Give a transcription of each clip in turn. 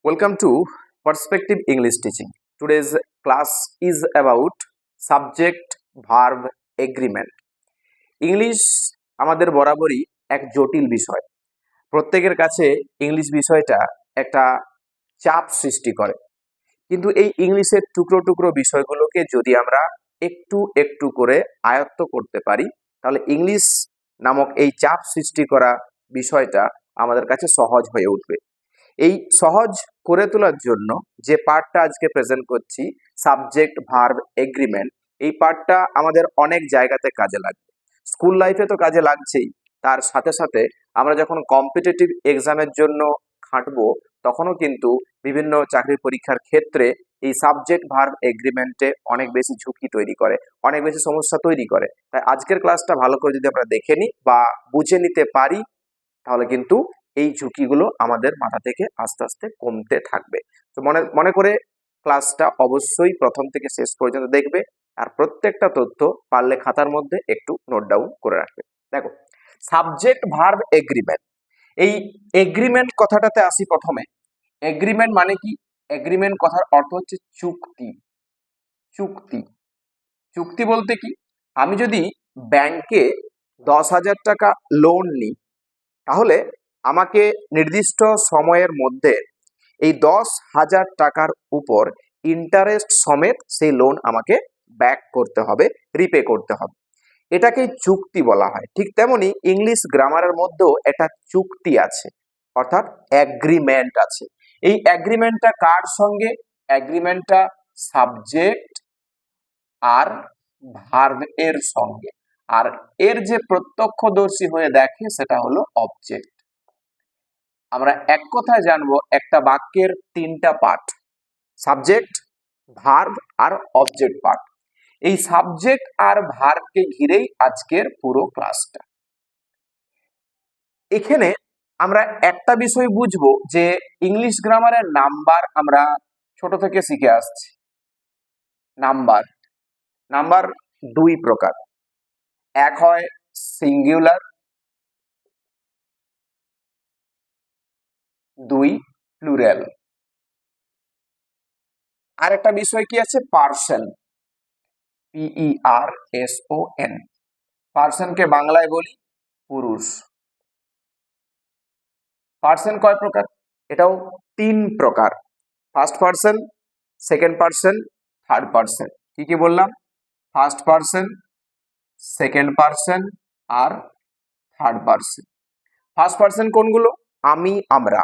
Welcome to Perspective English Teaching. Today's class is about subject verb agreement. English আমাদের বরাবরই এক জটিল বিষয়। প্রত্যেকের কাছে ইংলিশ বিষয়টা একটা চাপ সৃষ্টি করে। কিন্তু এই ইংলিশের টুকরো টুকরো বিষয়গুলোকে যদি আমরা একটু একটু করে আয়ত্ত করতে পারি, তাহলে ইংলিশ নামক এই চাপ সৃষ্টি করা বিষয়টা আমাদের কাছে সহজ হয়ে উঠবে। এই সহজ করে তোলার জন্য যে পার্টটা আজকে প্রেজেন্ট করছি, সাবজেক্ট ভার্ব এগ্রিমেন্ট, এই পার্টটা আমাদের অনেক জায়গাতে কাজে লাগবে। স্কুল লাইফে তো কাজে লাগছেই, তার সাথে সাথে আমরা যখন কম্পিটিটিভ এক্সামের জন্য খাটবো, তখনও কিন্তু বিভিন্ন চাকরির পরীক্ষার ক্ষেত্রে এই সাবজেক্ট ভার্ব এগ্রিমেন্টে অনেক বেশি ঝুঁকি তৈরি করে, অনেক বেশি সমস্যা তৈরি করে। তাই আজকের ক্লাসটা ভালো করে যদি আমরা দেখে নিই বা বুঝে নিতে পারি, তাহলে কিন্তু এই ঝুঁকিগুলো আমাদের মাথা থেকে আস্তে আস্তে কমতে থাকবে। তো মনে করে ক্লাসটা অবশ্যই প্রথম থেকে শেষ পর্যন্ত দেখবে, আর প্রত্যেকটা তথ্য পারলে খাতার মধ্যে একটু নোট ডাউন করে রাখবে। দেখো, সাবজেক্ট ভার্ব এগ্রিমেন্ট, এই এগ্রিমেন্ট কথাটাতে আসি প্রথমে। এগ্রিমেন্ট মানে কি? এগ্রিমেন্ট কথার অর্থ হচ্ছে চুক্তি। চুক্তি চুক্তি বলতে কি, আমি যদি ব্যাংকে 10,000 টাকা লোন নিই, তাহলে আমাকে নির্দিষ্ট সময়ের মধ্যে এই 10,000 টাকার উপর ইন্টারেস্ট সমেত সেই লোন আমাকে ব্যাক করতে হবে, রিপে করতে হবে। এটাকে চুক্তি বলা হয়। ঠিক তেমনি ইংলিশ গ্রামারের মধ্যেও একটা চুক্তি আছে, অর্থাৎ অ্যাগ্রিমেন্ট আছে। এই অ্যাগ্রিমেন্টটা কার সঙ্গে? অ্যাগ্রিমেন্টটা সাবজেক্ট আর ভার্ব এর সঙ্গে, আর এর যে প্রত্যক্ষদর্শী হয়ে দেখে সেটা হলো অবজেক্ট। আমরা এক কথায় জানবো একটা বাক্যের তিনটা পার্ট, সাবজেক্ট, ভার্ব আর অবজেক্ট পার্ট। এই সাবজেক্ট আর ভার্বকে ঘিরেই আজকের পুরো ক্লাসটা। এখানে আমরা একটা বিষয় বুঝবো যে ইংলিশ গ্রামারের নাম্বার আমরা ছোট থেকে শিখে আসছি। নাম্বার নাম্বার দুই প্রকার, এক হয় সিঙ্গুলার, দুই প্লুরাল। আর একটা বিষয় কি আছে? Person, PERSON। পার্সনকে বাংলায় বলি পুরুষ। পার্সন কয় প্রকার? এটাও তিন প্রকার, first person, second person, third person. কি কি বললাম? ফার্স্ট পার্সন, সেকেন্ড পার্সন আর থার্ড পার্সন। ফার্স্ট পার্সন কোনগুলো? আমি, আমরা,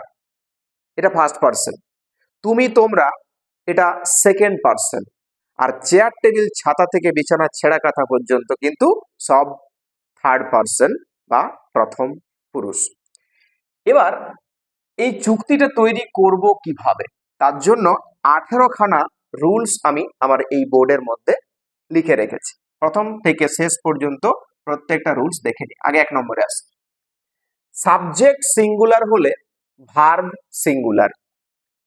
এটা ফার্স্ট পার্সন। তুমি, তোমরা, এটা সেকেন্ড পার্সন। আর চেয়ার টেবিল ছাতা থেকে বিছানা ছেঁড়া কাঁথা পর্যন্ত কিন্তু সব থার্ড পার্সন বা প্রথম পুরুষ। এবার এই চুক্তিটা তৈরি করব কিভাবে? তার জন্য 18খানা রুলস আমি আমার এই বোর্ডের মধ্যে লিখে রেখেছি। প্রথম থেকে শেষ পর্যন্ত প্রত্যেকটা রুলস দেখে নিই। আগে 1 নম্বরে আসি। সাবজেক্ট সিঙ্গুলার হলে ভার্ব সিঙ্গুলার।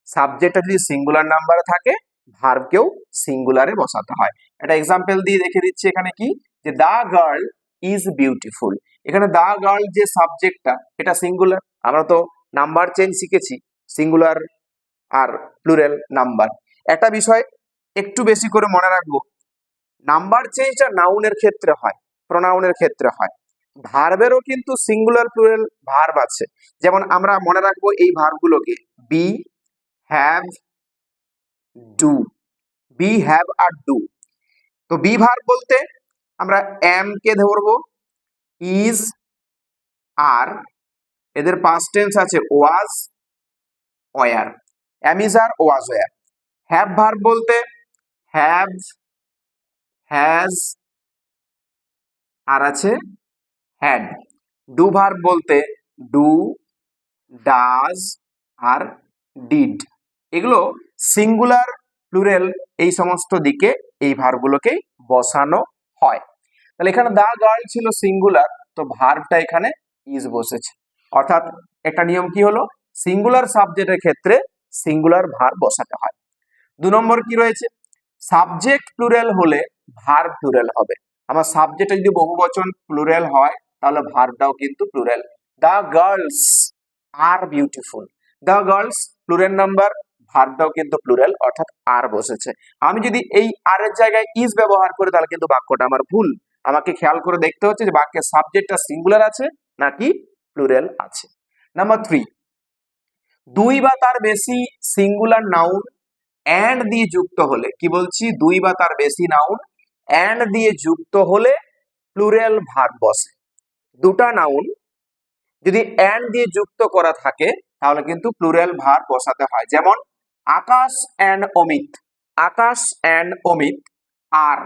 সাবজেক্টটা যদি সিঙ্গুলার নাম্বারে থাকে, ভার্বকেও সিঙ্গুলারে বসাতে হয়। একটা এক্সাম্পল দিয়ে দেখে দিচ্ছি। এখানে কি, যে দা গার্ল ইজ বিউটিফুল। এখানে দা গার্ল যে সাবজেক্টটা, এটা সিঙ্গুলার। আমরা তো নাম্বার চেঞ্জ শিখেছি, সিঙ্গুলার আর প্লুরাল নাম্বার। একটা বিষয় একটু বেশি করে মনে রাখবো, নাম্বার চেঞ্জটা নাউনের ক্ষেত্রে হয়, প্রোনাউনের ক্ষেত্রে হয়। ভার্বেরও কিন্তু সিঙ্গুলার প্লুরাল ভার্ব আছে। যেমন আমরা মনে রাখবো এই ভার্বগুলোকে, be, have, do. Be, have আর ডু। তো বি ভার্ব বলতে আমরা এম কে ধরবো, ইজ, আর এদের পাস্ট টেন্স আছে was, were. Am, is, are, was, were. Have verb বলতে হ্যাভ, হ্যাজ, আর আছে হ্যাড। ডু ভার্ব বলতে ডু, ডাজ আর ডিড। এগুলো সিঙ্গুলার, প্লুরাল, এই সমস্ত দিকে এই ভার্বগুলোকেই বসানো হয়। তাহলে এখানে দা গার্ল ছিল সিঙ্গুলার, তো ভার্বটা এখানে ইজ বসেছে। অর্থাৎ একটা নিয়ম কি হলো, সিঙ্গুলার সাবজেক্টের ক্ষেত্রে সিঙ্গুলার ভার্ব বসাতে হয়। 2 নম্বর কি রয়েছে? সাবজেক্ট প্লুরাল হলে ভার্ব প্লুরাল হবে। আমার সাবজেক্টে যদি বহুবচন প্লুরাল হয়, তাহলে ভার্বটাও কিন্তু plural. The girls R beautiful. The girls plural number, ভার্বটাও কিন্তু প্লুরাল অর্থাৎ আর বসেছে। আমি যদি এই আর এর জায়গায় ইজ ব্যবহার করি তাহলে কিন্তু বাক্যটা আমার ভুল। আমাকে খেয়াল করে দেখতে হচ্ছে যে বাক্যের সাবজেক্টটা সিঙ্গুলার আছে নাকি প্লুরাল আছে। নাম্বার 3, দুই বা তার বেশি সিঙ্গুলার নাউন অ্যান্ড দিয়ে যুক্ত হলে, কি বলছি, দুই বা তার বেশি নাউন অ্যান্ড দিয়ে যুক্ত হলে প্লুরাল ভার্ব বসে। দুটা নাউন যদি অ্যান্ড দিয়ে যুক্ত করা থাকে তাহলে কিন্তু প্লুরাল ভার্ব বসাতে হয়। যেমন Akash and Amit, Akash and Amit are,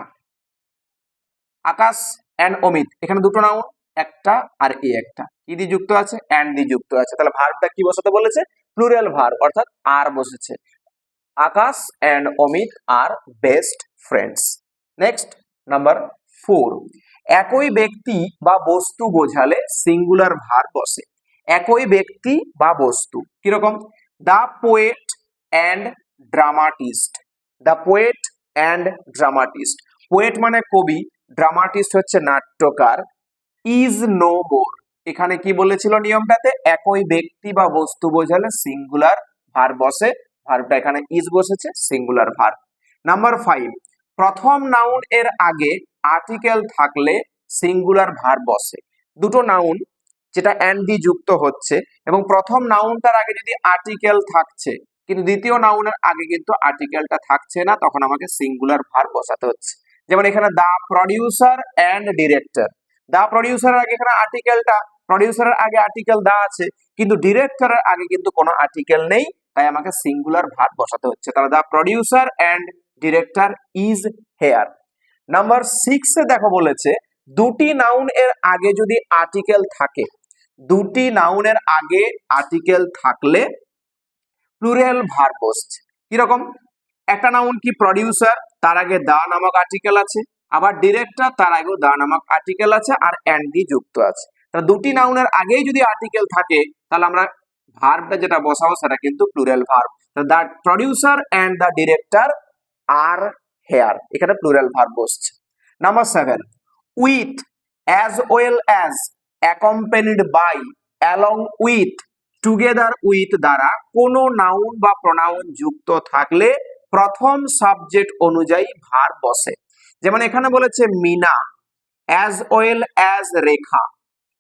Akash and Amit এখানে দুটো নাউন, একটা আর এ একটা, কি দিয়ে যুক্ত আছে, অ্যান্ড দিয়ে যুক্ত আছে, তাহলে ভার্বটা কি বসাতে বলেছে, প্লুরাল ভার্ব অর্থাৎ আর বসেছে। Akash and Amit are best friends. Next number 4, একই ব্যক্তি বা বস্তু বোঝালে সিঙ্গুলার ভার্ব বসে। একই ব্যক্তি বা বস্তু কিরকম, the poet and dramatist, the poet and dramatist, poet মানে কবি, ড্রামাটিস্ট হচ্ছে নাট্যকার, ইজ নো মোর, এখানে কি বলেছিল নিয়মটাতে, একই ব্যক্তি বা বস্তু বোঝালে সিঙ্গুলার ভার্ব বসে, ভার্বটা এখানে ইজ বসেছে, সিঙ্গুলার ভার্ব। নাম্বার 5, প্রথম নাউন এর আগে আর্টিকেল থাকলে সিঙ্গুলার ভার্ব বসে। দুটো নাউন যেটা অ্যান্ড দিয়ে যুক্ত হচ্ছে এবং প্রথম নাউনটার আগে যদি আর্টিকেল থাকছে কিন্তু দ্বিতীয় নাউনের আগে কিন্তু আর্টিকেলটা থাকছে না, তখন আমাকে সিঙ্গুলার ভার্ব বসাতে হচ্ছে। যেমন এখানে দা প্রডিউসার অ্যান্ড ডিরেক্টর, দা প্রডিউসারের আগে এখানে আর্টিকেলটা, প্রডিউসারের আগে আর্টিকেল দা আছে কিন্তু ডিরেক্টরের আগে কিন্তু কোনো আর্টিকেল নেই, তাই আমাকে সিঙ্গুলার ভার্ব বসাতে হচ্ছে। তাহলে the producer and director is here. Number 6 এ দেখো বলেছে দুটি নাউন এর আগে যদি আর্টিকেল থাকে, দুটি নাউনের আগে আর্টিকেল থাকলে প্লুরাল ভার্ব বসছে। কিরকম, একটা নাউন কি প্রডিউসার, তার আগে দা নামক আর্টিকেল আছে, আবার ডিরেক্টর তার আগেও দা নামক আর্টিকেল আছে আর অ্যান্ড দিয়ে যুক্ত আছে। তাহলে দুটি নাউনের আগেই যদি আর্টিকেল থাকে তাহলে আমরা ভার্বটা যেটা বসাবো সেটা কিন্তু plural verb. The producer and the director আর হেয়ার, এখানে প্লুরাল ভার্ব বসছে। Number 7, with as well as accompanied by along with together with দ্বারা কোনো নাউন বা প্রোনাউন যুক্ত থাকলে প্রথম সাবজেক্ট অনুযায়ী ভার্ব বসে। যেমন এখানে বলেছে মিনা অ্যাজ ওয়েল অ্যাজ রেখা,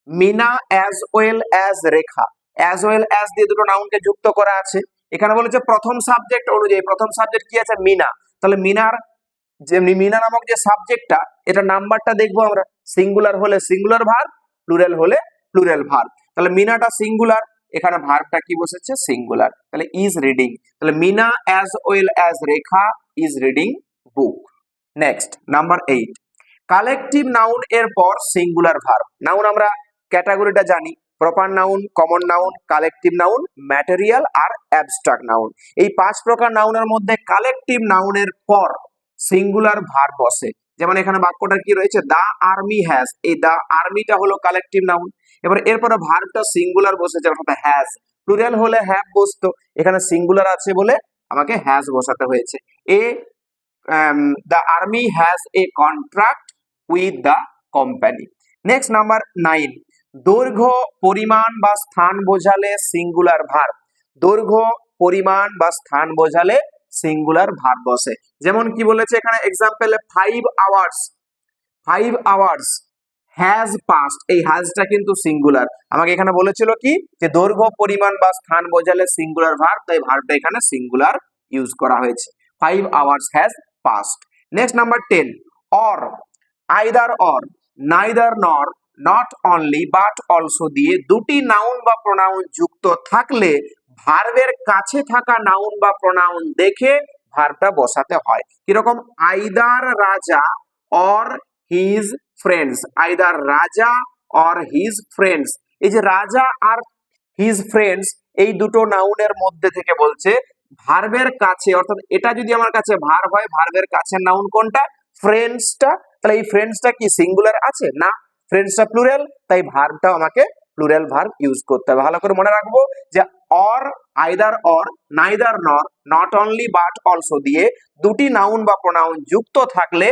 মিনা অ্যাজ ওয়েল অ্যাজ রেখা, অ্যাজ ওয়েল অ্যাজ দিয়ে দুটো নাউনকে যুক্ত করা আছে। এখানে বলেছে প্রথম সাবজেক্ট অনুযায়ী, প্রথম সাবজেক্ট কি আছে, মিনা, তাহলে মিনার যে মিনা নামক যে সাবজেক্টটা, এটা নাম্বারটা দেখবো আমরা, সিঙ্গুলার হলে সিঙ্গুলার ভার্ব, প্লুরাল হলে প্লুরাল ভার্ব। তাহলে মিনাটা সিঙ্গুলার, এখানে ভার্বটা কি বসেছে, সিঙ্গুলার, তাহলে ইজ রিডিং, তাহলে Meena as well as Rekha is reading book. Next number 8, collective noun এর পর সিঙ্গুলার ভার্ব। নাউন আমরা ক্যাটাগরিটা জানি, proper noun, common noun, collective noun, material আর অ্যাবস্ট্রাক্ট নাউন। এই 5 প্রকার নাউনের মধ্যে কালেকটিভ নাউনের পর সিঙ্গুলার ভার্ব বসে। যেমন এখানে বাক্যটা কি রয়েছে, দা আর্মি হ্যাজ, এই দা আর্মিটা হলো কালেকটিভ নাউন, এবার এরপরে ভার্বটা সিঙ্গুলার বসেছে অর্থাৎ হ্যাজ, প্লুরাল হলে হ্যাভ বসতো, এখানে সিঙ্গুলার আছে বলে আমাকে হ্যাজ বসাতে হয়েছে। এ the army has a contract with the company. Next number 9, দৈর্ঘ্য পরিমাণ বা স্থান বোঝালে সিঙ্গুলার ভার্ব, দৈর্ঘ্য পরিমাণ বা স্থান বোঝালে সিঙ্গুলার ভার্ব বসে। যেমন কি বলেছে এখানে এক্সাম্পলে 5 আওয়ার্স, 5 আওয়ার্স হ্যাজ পাস্ট, এই হ্যাজটা কিন্তু সিঙ্গুলার, আমাকে এখানে বলেছিল কি যে দৈর্ঘ্য পরিমাণ বা স্থান বোঝালে সিঙ্গুলার ভার্ব, তাই ভার্বটা এখানে সিঙ্গুলার ইউজ করা হয়েছে, 5 hours has past. Next number 10, or, either or, neither নর, নট অনলি বাট অলসো দিয়ে দুটি নাউন বা প্রোনাউন যুক্ত থাকলে ভার্বের কাছে থাকা নাউন বা প্রোনাউন দেখে ভার্বটা বসাতে হয়। কিরকম, আইদার রাজা অর হিজ ফ্রেন্ডস, আইদার রাজা অর হিজ ফ্রেন্ডস, এই যে রাজা আর হিজ ফ্রেন্ডস এই দুটো নাউনের মধ্যে থেকে বলছে ভার্বের কাছে, অর্থাৎ এটা যদি আমার কাছে ভার্ব হয়, ভার্বের কাছে নাউন কোনটা, ফ্রেন্ডসটা, তাহলে এই ফ্রেন্ডসটা কি সিঙ্গুলার আছে না, ফ্রেন্ডসটা প্লুরাল, তাই ভার্বটাও আমাকে প্লুরাল ভার্ব ইউজ করতে হবে। ভালো করে মনে রাখবো যে অর, আইদার অর, নাইদার নর, নট অনলি বাট অলসো দিয়ে দুটি নাউন বা প্রোনাউন যুক্ত থাকলে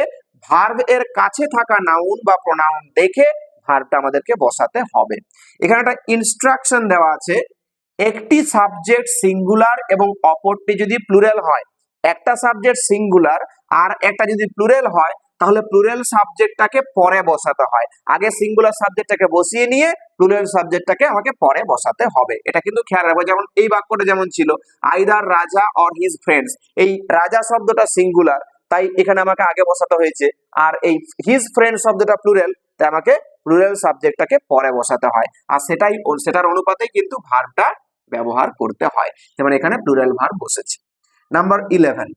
ভার্ব এর কাছে থাকা নাউন বা প্রোনাউন দেখে ভার্বটা আমাদেরকে বসাতে হবে। এখানে একটা ইনস্ট্রাকশন দেওয়া আছে, একটি সাবজেক্ট সিঙ্গুলার এবং অপরটি যদি প্লুরাল হয়, একটা সাবজেক্ট সিঙ্গুলার আর একটা যদি প্লুরাল হয়, তাহলে প্লুরাল সাবজেক্টটাকে পরে বসাতে হয়। আগে সিঙ্গুলার সাবজেক্টটাকে বসিয়ে নিয়ে প্লুরাল সাবজেক্টটাকে আমাকে পরে বসাতে হবে। এটা কিন্তু খেয়াল রাখবো। যেমন এই বাক্যটা যেমন ছিল আইদার রাজা অর হিজ ফ্রেন্ডস, এই রাজা শব্দটা সিঙ্গুলার, তাই এখানে আমাকে আগে বসাতে হয়েছে, আর এই হিজ ফ্রেন্ড শব্দটা প্লুরাল, তাই আমাকে প্লুরাল সাবজেক্টটাকে পরে বসাতে হয়। আর সেটার অনুপাতে কিন্তু ভার্বটা ব্যবহার করতে হয়। যেমন এখানে প্লুরাল ভার্ব বসেছে। নাম্বার 11,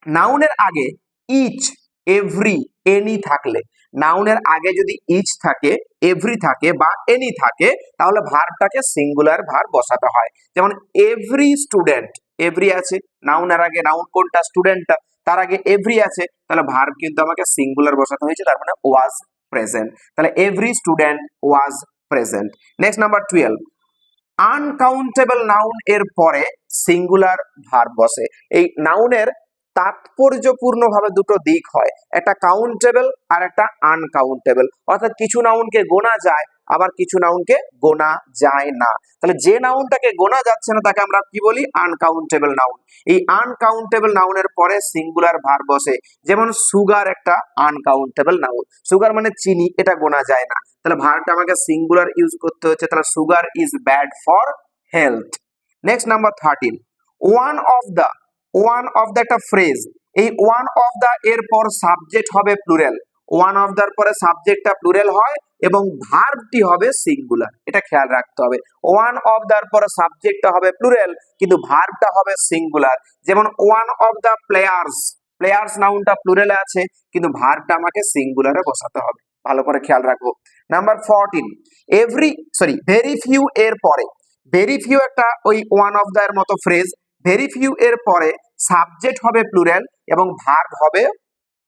নাউনের আগে ইচ, এভরি, এনি থাকলে, নাউনের আগে যদি ইচ থাকে, এভরি থাকে বা এনি থাকে, তাহলে ভার্বটাকে সিঙ্গুলার ভার্ব বসাতে হয়। যেমন এভরি স্টুডেন্ট, এভরি আছে, নাউনের আগে, নাউন কোনটা? স্টুডেন্টটা, তার আগে এভরি আছে, তাহলে ভার্ব কিন্তু আমাকে সিঙ্গুলার বসাতে হয়েছে, তার মানে ওয়াজ প্রেজেন্ট। তাহলে every student was present. Next number 12, uncountable noun এর পরে সিঙ্গুলার ভার্ব বসে। এই নাউনের তাৎপর্যপূর্ণ ভাবে দুটো দিক হয়, একটা কাউন্টেবল আর একটা আনকাউন্টেবল। অর্থাৎ কিছু নাউনকে গোনা যায়, আবার কিছু নাউনকে গোনা যায় না। তাহলে যে নাউনটাকে গোনা যাচ্ছে না তাকে আমরা কি বলি? Uncountable noun. এই আনকাউন্টেবল নাউনের পরে সিঙ্গুলার ভার্ব বসে। যেমন সুগার একটা আনকাউন্টেবল নাউন, সুগার মানে চিনি, এটা গোনা যায় না, তাহলে ভার্বটা আমাকে সিঙ্গুলার ইউজ করতে হচ্ছে। তাহলে sugar is bad for health. Next number 13, one of the, one of the একটা ফ্রেজ, এই ওয়ান অফ দা এর পর সাবজেক্ট হবে প্লুরাল, ওয়ান অফ দার পরে সাবজেক্টটা প্লুরাল হয় এবং ভার্বটি হবে সিঙ্গুলার, এটা খেয়াল রাখতে হবে। ওয়ান অফ দার পরে সাবজেক্টটা হবে প্লুরাল কিন্তু ভার্বটা হবে সিঙ্গুলার। যেমন one of the players, players নাউনটা প্লুরালে আছে কিন্তু ভার্বটা আমাকে সিঙ্গুলারে বসাতে হবে, ভালো করে খেয়াল রাখবো। নাম্বার 14, ভেরি ফিউ এর পরে, ভেরি ফিউ একটা ওই ওয়ান অফ দা এর মতো ফ্রেজ, ভেরি ফিউ এর পরে সাবজেক্ট হবে প্লুরাল এবং ভার্ব হবে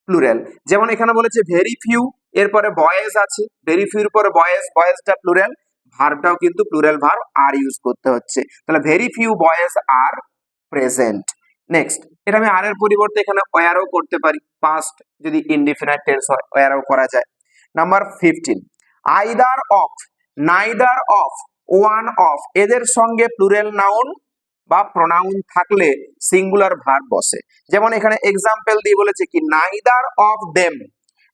প্লুরাল। যেমন এখানে বলেছে ভেরি ফিউ, এরপরে বয়েজ আছে, ভেরি ফিউর পরে বয়েজ, বয়েজটা প্লুরাল, ভার্বটাও কিন্তু প্লুরাল ভার্ব আর ইউজ করতে হচ্ছে। তাহলে ভেরি ফিউ বয়েজ আর প্রেজেন্ট। নেক্সট, এটা আমি আর এর পরিবর্তে এখানে ওয়ারও করতে পারি, পাস্ট যদি ইনডিফিনাইট টেন্স হয় ওয়ারও করা যায়। Number 15, either of, neither of, one of এদের সঙ্গে প্লুরাল নাউন বা প্রোনাউন থাকলে সিঙ্গুলার ভার্ব বসে। যেমন এখানে এক্সাম্পল দিয়ে বলেছে কি neither of them,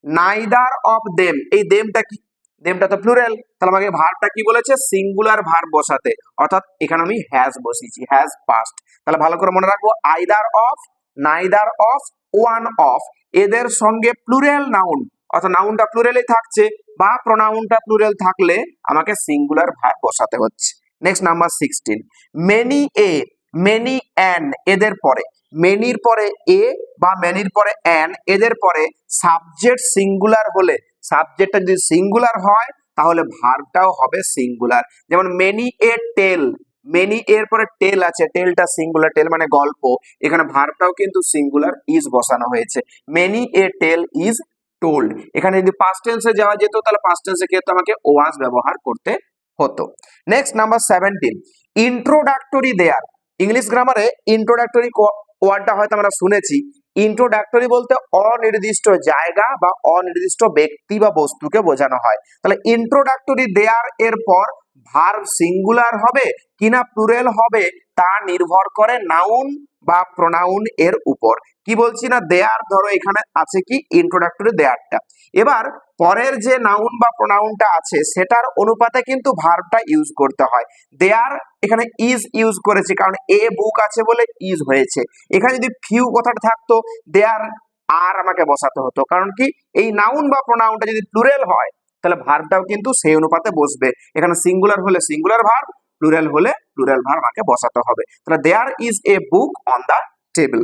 neither of them, এই দেমটা কি? দেমটা তো প্লুরাল, তাহলে আমাকে ভার্বটা কি বলেছে? সিঙ্গুলার ভার্ব বসাতে, অর্থাৎ এখানে আমি হ্যাজ বসিয়েছি, হ্যাজ পাস্ট। তাহলে ভালো করে মনে রাখবো, either of, neither of, one of এদের সঙ্গে প্লুরাল নাউন, অর্থাৎ নাউনটা প্লুরালই থাকছে বা প্রোনাউনটা প্লুরাল থাকলে আমাকে সিঙ্গুলার ভার্ব বসাতে হচ্ছে। Next number 16, many a, many an এদের পরে, মেনির পরে এ বা মেনির পরে অ্যান এদের পরে সাবজেক্ট সিঙ্গুলার হলে, সাবজেক্টটা যদি সিঙ্গুলার হয় তাহলে ভার্বটাও হবে সিঙ্গুলার। যেমন মেনি এ টেল, মেনি এর পরে টেল আছে, টেলটা সিঙ্গুলার, টেল মানে গল্প, এখানে ভার্বটাও কিন্তু সিঙ্গুলার ইজ বসানো হয়েছে, many a tale is told. এখানে যদি পাস্ট টেন্সে যাওয়া যেত তাহলে পাস্ট টেন্সে ক্ষেত্রে আমাকে ওয়াজ ব্যবহার করতে হতো। Next number 17, introductory there, English গ্রামারে ইন্ট্রোডাক্টরি ওয়ার্ডটা হয়তো আমরা শুনেছি। ইন্ট্রোডাক্টরি বলতে অনির্দিষ্ট জায়গা বা অনির্দিষ্ট ব্যক্তি বা বস্তুকে বোঝানো হয়। তাহলে ইন্ট্রোডাক্টরি দেয়ার এর পর ভার্ব সিঙ্গুলার হবে কিনা প্লুরাল হবে তা নির্ভর করে নাউন বা প্রোনাউন এর উপর। কি বলছি না, দেয়ার, ধরো এখানে আছে কি ইন্ট্রোডাক্টরি দেয়ারটা, এবার পরের যে নাউন বা প্রোনাউনটা আছে সেটার অনুপাতে কিন্তু ভার্বটা ইউজ করতে হয়। দেয়ার এখানে ইজ ইউজ করেছে কারণ এ বুক আছে বলে ইজ হয়েছে। এখানে যদি ফিউ কথাটা থাকতো দেয়ার আর আমাকে বসাতে হতো, কারণ কি এই নাউন বা প্রোনাউনটা যদি প্লুরাল হয় তাহলে ভার্বটাও কিন্তু সেই অনুপাতে বসবে। এখানে সিঙ্গুলার হলে সিঙ্গুলার ভার্ব, প্লুরাল হলে প্লুরাল ভার্ব আমাকে বসাতে হবে। তাহলে there is a book on the table.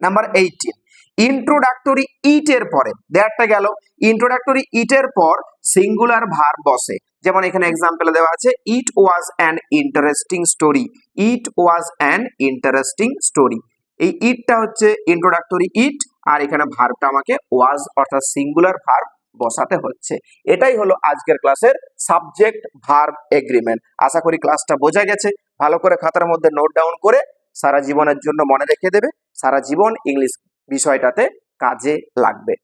Number 18, introductory it এর পরে, দেয়ারটা গেল, ইন্ট্রোডাক্টরি ইট এর পর সিঙ্গুলার ভার্ব বসে। যেমন এখানে এক্সাম্পল দেওয়া আছে it was an interesting story, it was an interesting story, এই ইটটা হচ্ছে ইন্ট্রোডাক্টরি ইট আর এখানে ভার্বটা আমাকে ওয়াজ অর্থাৎ সিঙ্গুলার ভার্ব বসাতে হচ্ছে। এটাই হলো আজকের ক্লাসের সাবজেক্ট ভার্ব এগ্রিমেন্ট। আশা করি ক্লাসটা বোঝা গেছে। ভালো করে খাতার মধ্যে নোট ডাউন করে সারা জীবনের জন্য মনে রেখে দেবে, সারা জীবন ইংলিশ বিষয়টাতে কাজে লাগবে।